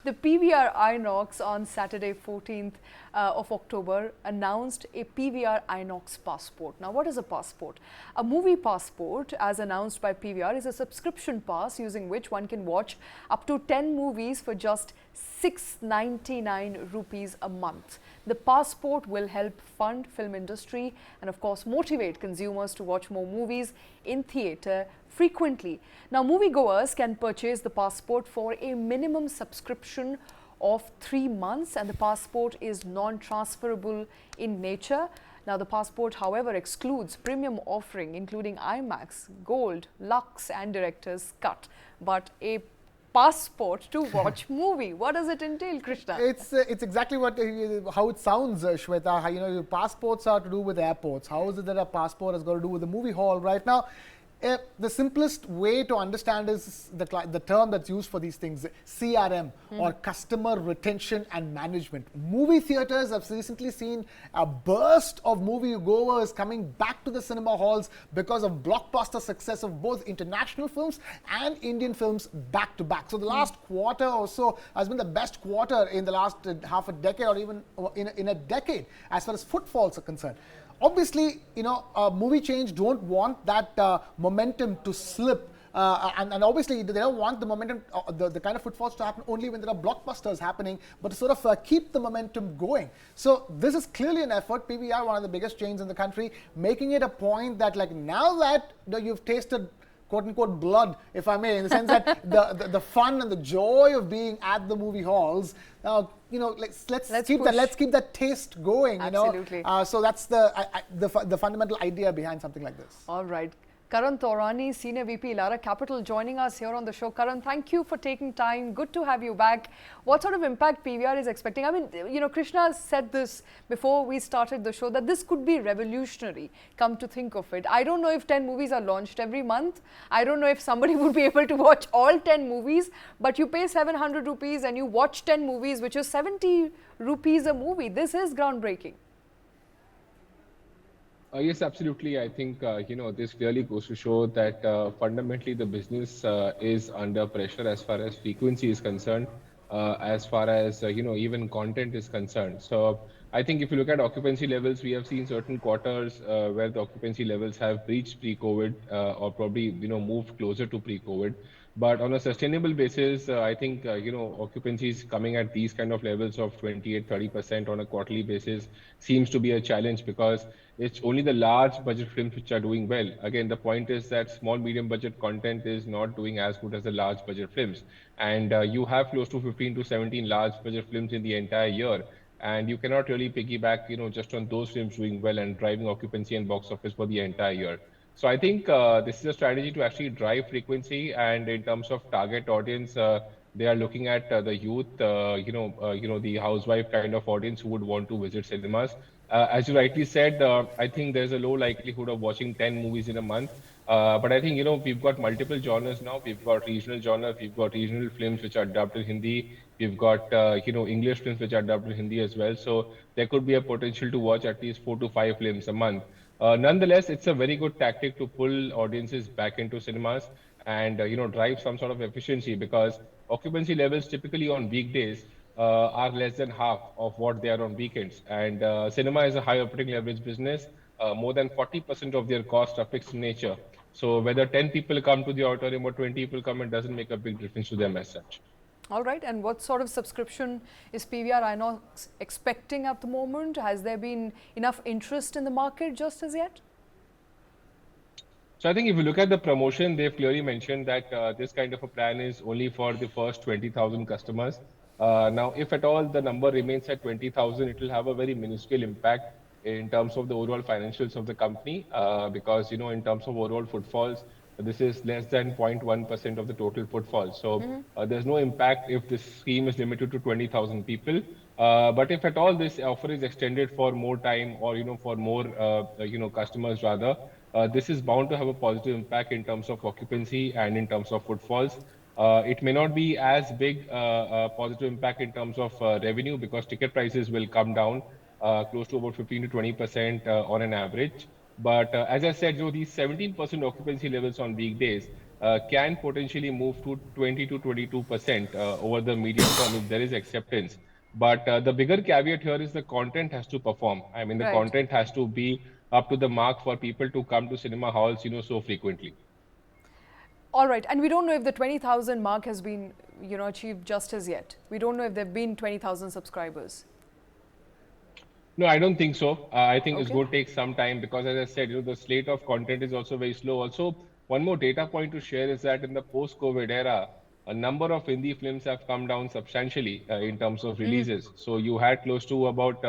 The PVR Inox on Saturday 14th of October announced a PVR Inox passport. Now, what is a passport? A movie passport, as announced by PVR, is a subscription pass using which one can watch up to 10 movies for just 699 rupees a month. The passport will help fund film industry and of course motivate consumers to watch more movies in theatre frequently. Now, moviegoers can purchase the passport for a minimum subscription of 3 months, and the passport is non-transferable in nature. Now, the passport, however, excludes premium offering including IMAX, Gold, Lux and Director's Cut. But a passport to watch movie. What does it entail, Krishna? It's exactly what how it sounds, Shweta. How, your passports are to do with airports. How is it that a passport has got to do with the movie hall right now? The simplest way to understand is the term that's used for these things, CRM, or customer retention and management. Movie theaters have recently seen a burst of movie goers coming back to the cinema halls because of blockbuster success of both international films and Indian films back to back. So the last quarter or so has been the best quarter in the last half a decade, or even in a decade, as far as footfalls are concerned. Obviously, movie chains don't want that momentum to slip. And obviously, they don't want the momentum, the kind of footfalls to happen only when there are blockbusters happening, but to sort of keep the momentum going. So this is clearly an effort. PVR, one of the biggest chains in the country, making it a point that, like, now that you've tasted quote-unquote blood, if I may, in the sense that the fun and the joy of being at the movie halls. Let's keep that taste going. Absolutely. So that's the fundamental idea behind something like this. All right. Karan Taurani, Senior VP, Elara Capital, joining us here on the show. Karan, thank you for taking time. Good to have you back. What sort of impact PVR is expecting? I mean, Krishna said this before we started the show, that this could be revolutionary, come to think of it. I don't know if 10 movies are launched every month. I don't know if somebody would be able to watch all 10 movies, but you pay 700 rupees and you watch 10 movies, which is 70 rupees a movie. This is groundbreaking. Yes, absolutely. I think, this clearly goes to show that fundamentally the business is under pressure as far as frequency is concerned, as far as, even content is concerned. So I think if you look at occupancy levels, we have seen certain quarters where the occupancy levels have breached pre-COVID or probably, moved closer to pre-COVID. But on a sustainable basis, I think, occupancies coming at these kind of levels of 28-30% on a quarterly basis seems to be a challenge, because it's only the large budget films which are doing well. Again, the point is that small, medium budget content is not doing as good as the large budget films. And you have close to 15 to 17 large budget films in the entire year. And you cannot really piggyback, just on those films doing well and driving occupancy and box office for the entire year. So I think this is a strategy to actually drive frequency, and in terms of target audience, they are looking at the youth, the housewife kind of audience who would want to visit cinemas. As you rightly said, I think there's a low likelihood of watching 10 movies in a month. But I think, we've got multiple genres now. We've got regional genres, we've got regional films which are dubbed in Hindi. We've got, English films which are dubbed in Hindi as well. So there could be a potential to watch at least 4 to 5 films a month. Nonetheless, it's a very good tactic to pull audiences back into cinemas and, drive some sort of efficiency, because occupancy levels typically on weekdays are less than half of what they are on weekends. And cinema is a high operating leverage business. More than 40% of their costs are fixed in nature. So whether 10 people come to the auditorium or 20 people come, it doesn't make a big difference to them as such. All right. And what sort of subscription is PVR Inox expecting at the moment? Has there been enough interest in the market just as yet? So I think if you look at the promotion, they've clearly mentioned that this kind of a plan is only for the first 20,000 customers. Now, if at all the number remains at 20,000, it will have a very minuscule impact in terms of the overall financials of the company, because, in terms of overall footfalls, this is less than 0.1% of the total footfall. So there's no impact if this scheme is limited to 20,000 people. But if at all this offer is extended for more time, or, for more, customers rather, this is bound to have a positive impact in terms of occupancy and in terms of footfalls. It may not be as big a positive impact in terms of revenue, because ticket prices will come down close to about 15 to 20% on an average. But as I said, these 17% occupancy levels on weekdays, can potentially move to 20 to 22% over the medium term if there is acceptance. But the bigger caveat here is the content has to perform. I mean, the Right. content has to be up to the mark for people to come to cinema halls, so frequently. All right, and we don't know if the 20,000 mark has been, achieved just as yet. We don't know if there've been 20,000 subscribers. No, I don't think so. I think it's Okay. going to take some time because, as I said, the slate of content is also very slow. Also, one more data point to share is that in the post-COVID era, a number of Hindi films have come down substantially in terms of releases. So you had close to about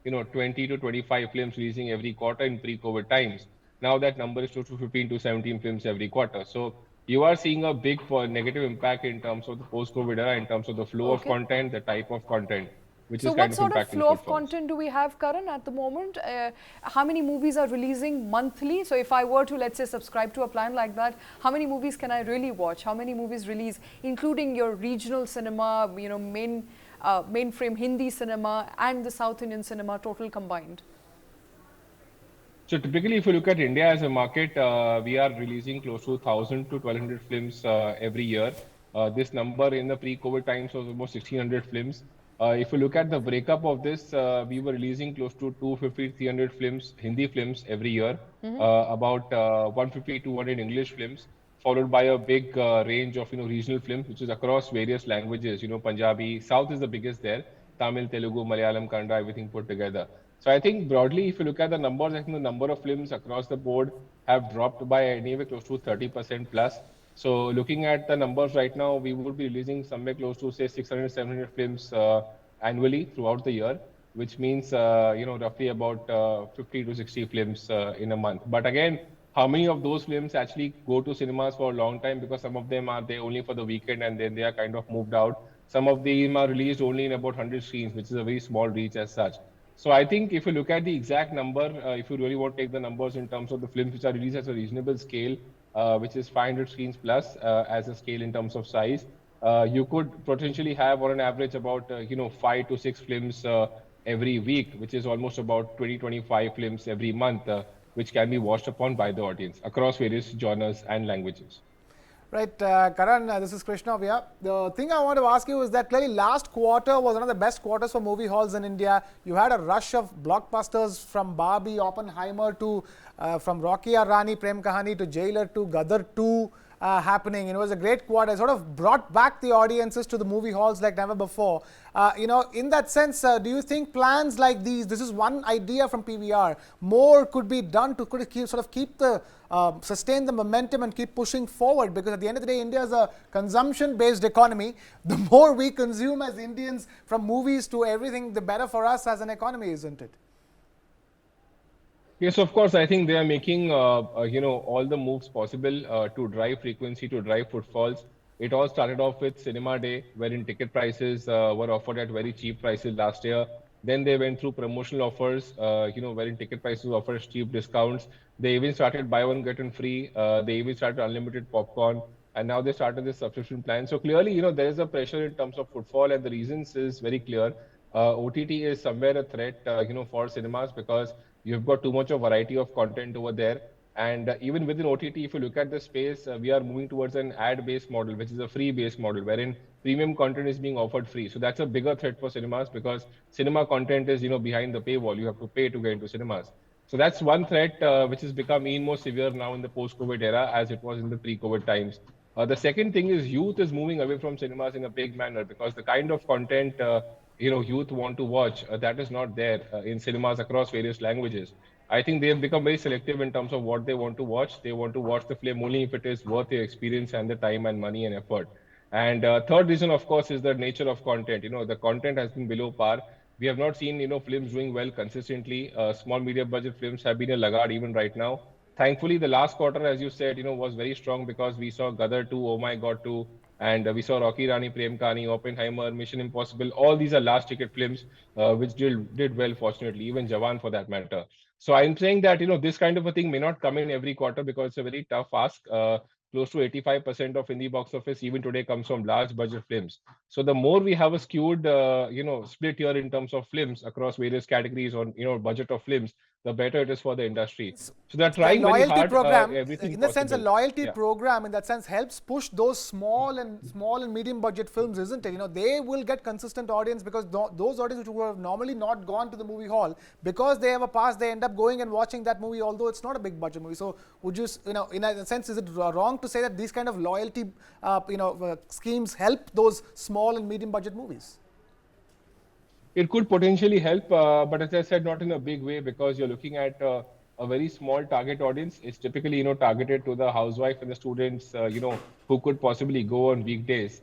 20 to 25 films releasing every quarter in pre-COVID times. Now that number is close to 15 to 17 films every quarter. So you are seeing a big negative impact in terms of the post-COVID era, in terms of the flow of Okay. content, the type of content, which So is what kind of sort of impacting flow of footfalls. content do we have, Karan, at the moment? How many movies are releasing monthly? So if I were to, let's say, subscribe to a plan like that, how many movies can I really watch? How many movies release, including your regional cinema, mainframe Hindi cinema and the South Indian cinema total combined? So typically, if you look at India as a market, we are releasing close to 1,000 to 1,200 films every year. This number in the pre-COVID times was almost 1,600 films. If you look at the breakup of this, we were releasing close to 250, 300 films, Hindi films every year, about 150, 200 English films, followed by a big range of regional films, which is across various languages. Punjabi, South is the biggest there, Tamil, Telugu, Malayalam, Kannada, everything put together. So I think broadly, if you look at the numbers, I think the number of films across the board have dropped by anywhere close to 30% plus. So looking at the numbers right now, we would be releasing somewhere close to say 600, 700 films annually throughout the year, which means roughly about 50 to 60 films in a month. But again, how many of those films actually go to cinemas for a long time? Because some of them are there only for the weekend and then they are kind of moved out. Some of them are released only in about 100 screens, which is a very small reach as such. So I think if you look at the exact number, if you really want to take the numbers in terms of the films which are released at a reasonable scale, which is 500 screens plus as a scale in terms of size, you could potentially have on an average about 5 to 6 films every week, which is almost about 20, 25 films every month, which can be watched upon by the audience across various genres and languages. Right, Karan, this is Krishna here. The thing I want to ask you is that clearly last quarter was one of the best quarters for movie halls in India. You had a rush of blockbusters from Barbie, Oppenheimer to from Rocky Aur Rani, Prem Kahani to Jailer to Gadar 2 happening. It was a great quarter. It sort of brought back the audiences to the movie halls like never before. In that sense, do you think plans like these, this is one idea from PVR, more could be done to keep the sustain the momentum and keep pushing forward? Because at the end of the day, India is a consumption-based economy. The more we consume as Indians, from movies to everything, the better for us as an economy, isn't it? Yes, of course. I think they are making, all the moves possible to drive frequency, to drive footfalls. It all started off with Cinema Day, wherein ticket prices were offered at very cheap prices last year. Then they went through promotional offers, wherein ticket prices offered steep discounts. They even started buy one get one free. They even started unlimited popcorn, and now they started this subscription plan. So clearly, there is a pressure in terms of footfall, and the reasons is very clear. OTT is somewhere a threat, for cinemas because you've got too much of variety of content over there. And even within OTT, if you look at the space, we are moving towards an ad-based model, which is a free-based model, wherein premium content is being offered free. So that's a bigger threat for cinemas because cinema content is, behind the paywall. You have to pay to get into cinemas. So that's one threat which has become even more severe now in the post-COVID era as it was in the pre-COVID times. The second thing is youth is moving away from cinemas in a big manner because the kind of content youth want to watch that is not there in cinemas across various languages. I think they have become very selective in terms of what they want to watch. They want to watch the film only if it is worth the experience and the time and money and effort. And third reason, of course, is the nature of content. The content has been below par. We have not seen films doing well consistently. Small medium budget films have been a laggard even right now. Thankfully, the last quarter, as you said, was very strong because we saw Gadar 2, Oh My God 2, and we saw Rocky Rani, Prem Kani, Oppenheimer, Mission Impossible. All these are last ticket films which did well, fortunately, even Jawan for that matter. So I'm saying that this kind of a thing may not come in every quarter because it's a very tough ask. Close to 85% of Hindi box office even today comes from large budget films. So the more we have a skewed, split here in terms of films across various categories or budget of films, the better it is for the industry. So they're The trying very loyalty hard, program, everything in the sense, a possible. loyalty Yeah. program in that sense helps push those small and medium budget films, isn't it? You know, they will get consistent audience because those audience which would have normally not gone to the movie hall, because they have a pass, they end up going and watching that movie, although it's not a big budget movie. So would you, in a sense, is it wrong to say that these kind of loyalty, schemes help those small and medium budget movies? It could potentially help, but as I said, not in a big way, because you're looking at a very small target audience. It's typically, targeted to the housewife and the students, who could possibly go on weekdays,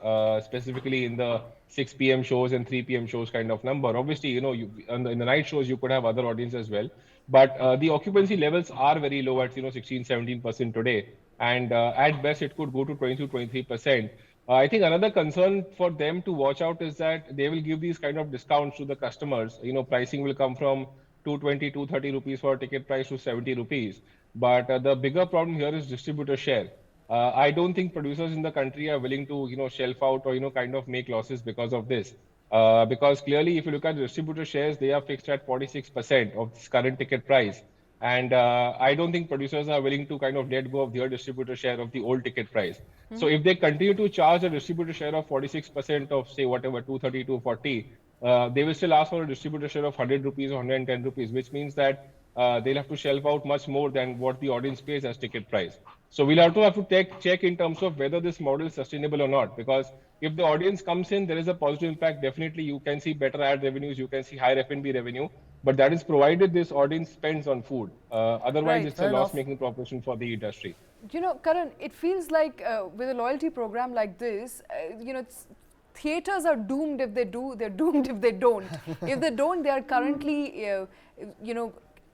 specifically in the 6 p.m. shows and 3 p.m. shows kind of number. Obviously, in the night shows, you could have other audience as well. But the occupancy levels are very low at, 16, 17% today. And at best, it could go to 22, 23%. I think another concern for them to watch out is that they will give these kind of discounts to the customers. Pricing will come from 220, 230 rupees for a ticket price to 70 rupees. But the bigger problem here is distributor share. I don't think producers in the country are willing to, shelf out or, kind of make losses because of this. Because clearly, if you look at the distributor shares, they are fixed at 46% of this current ticket price. And I don't think producers are willing to kind of let go of their distributor share of the old ticket price. So if they continue to charge a distributor share of 46% of, say, whatever, 230, 240, they will still ask for a distributor share of 100 rupees or 110 rupees, which means that they'll have to shelve out much more than what the audience pays as ticket price. So we'll also have to check in terms of whether this model is sustainable or not. Because if the audience comes in, there is a positive impact. Definitely, you can see better ad revenues, you can see higher F&B revenue. But that is provided this audience spends on food. Otherwise, Right. it's a Fair enough. loss-making proposition for the industry. Karan, it feels like with a loyalty program like this, theaters are doomed if they do, they're doomed if they don't. If they don't, they are currently,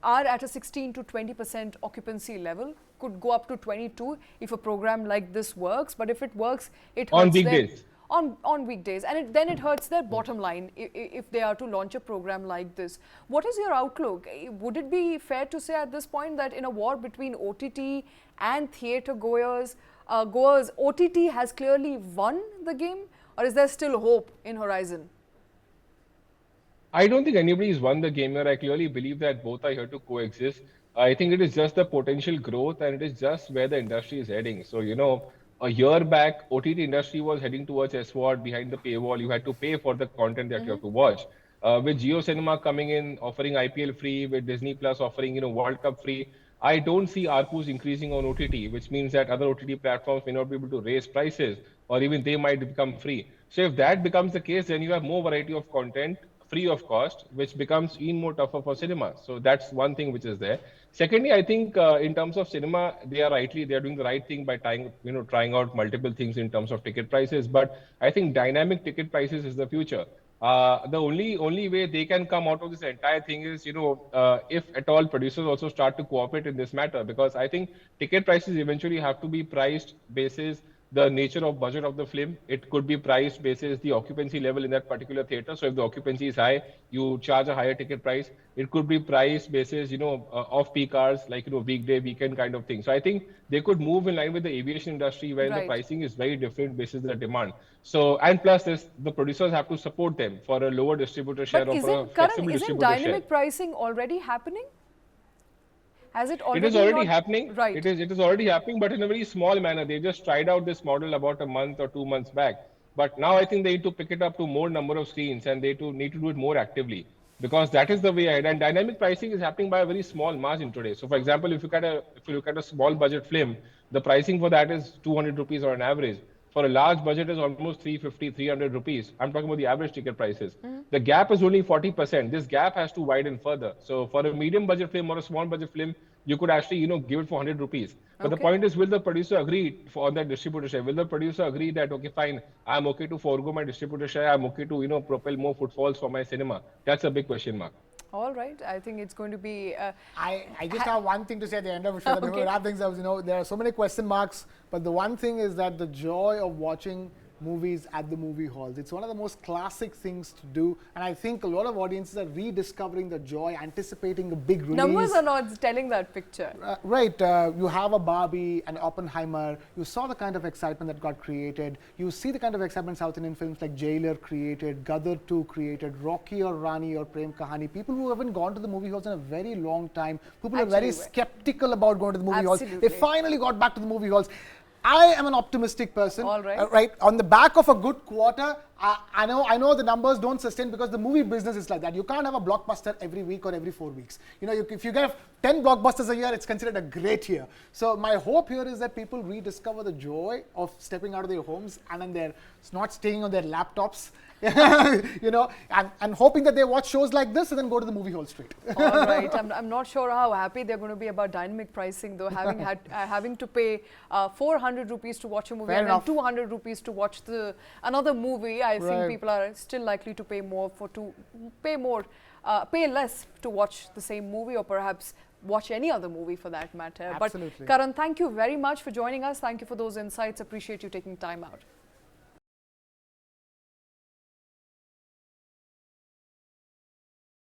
are at a 16 to 20% occupancy level, could go up to 22 if a program like this works. But if it works, it hurts On weekdays. on weekdays, and then it hurts their bottom line if they are to launch a program like this. What is your outlook? Would it be fair to say at this point that in a war between OTT and theatre goers, OTT has clearly won the game, or is there still hope in horizon? I don't think anybody's won the game here. I clearly believe that both are here to coexist. I think it is just the potential growth, and it is just where the industry is heading. So, a year back, OTT industry was heading towards SWOT, behind the paywall. You had to pay for the content that you have to watch. With Jio Cinema coming in, offering IPL free, with Disney Plus offering, World Cup free, I don't see ARPUs increasing on OTT, which means that other OTT platforms may not be able to raise prices, or even they might become free. So if that becomes the case, then you have more variety of content free of cost, which becomes even more tougher for cinema. So that's one thing which is there. Secondly, I think in terms of cinema, they are doing the right thing by trying out multiple things in terms of ticket prices. But I think dynamic ticket prices is the future. The only way they can come out of this entire thing is, if at all producers also start to cooperate in this matter, because I think ticket prices eventually have to be priced basis the nature of budget of the film. It could be priced basis the occupancy level in that particular theater. So if the occupancy is high, you charge a higher ticket price. It could be priced basis, off-peak hours, like, weekday, weekend kind of thing. So I think they could move in line with the aviation industry, where the Right. pricing is very different basis the demand. So, and plus this, the producers have to support them for a lower distributor share But or for a Karan, flexible isn't distributor share. dynamic pricing already happening? Has it already? It is already not- happening. Right. It is already happening, but in a very small manner. They just tried out this model about a month or 2 months back. But now I think they need to pick it up to more number of screens, and they need to do it more actively, because that is the way ahead. And dynamic pricing is happening by a very small margin today. So, for example, if you look at a small budget film, the pricing for that is 200 rupees on an average. For a large budget is almost 350, 300 rupees. I'm talking about the average ticket prices. The gap is only 40%. This gap has to widen further. So for a medium budget film or a small budget film, you could actually, give it for 100 rupees. But the Okay. point is, will the producer agree on that distributor share? Will the producer agree that, okay, fine, I'm okay to forego my distributor share. I'm okay to, propel more footfalls for my cinema. That's a big question mark. All right. I think it's going to be. I just have one thing to say at the end of it, before we Okay. wrap things up. There are so many question marks, but the one thing is that the joy of watching movies at the movie halls. It's one of the most classic things to do, and I think a lot of audiences are rediscovering the joy, anticipating a big release. Numbers are not telling that picture. Right, you have a Barbie and Oppenheimer. You saw the kind of excitement that got created. You see the kind of excitement South Indian films like Jailer created, Gadar 2 created, Rocky or Rani or Prem Kahani. People who haven't gone to the movie halls in a very long time. People are very skeptical about going to the movie halls. They finally got back to the movie halls. I am an optimistic person. All right. Right. On the back of a good quarter, I know the numbers don't sustain because the movie business is like that. You can't have a blockbuster every week or every 4 weeks. You know, if you get 10 blockbusters a year, it's considered a great year. So my hope here is that people rediscover the joy of stepping out of their homes and then they're not staying on their laptops. You know, and hoping that they watch shows like this and then go to the movie hall straight. All right, I'm not sure how happy they're going to be about dynamic pricing, though, having to pay 400 rupees to watch a movie and then 200 rupees to watch another movie. I think people are still likely to pay pay less to watch the same movie, or perhaps watch any other movie for that matter. Absolutely. But Karan, thank you very much for joining us. Thank you for those insights. Appreciate you taking time out.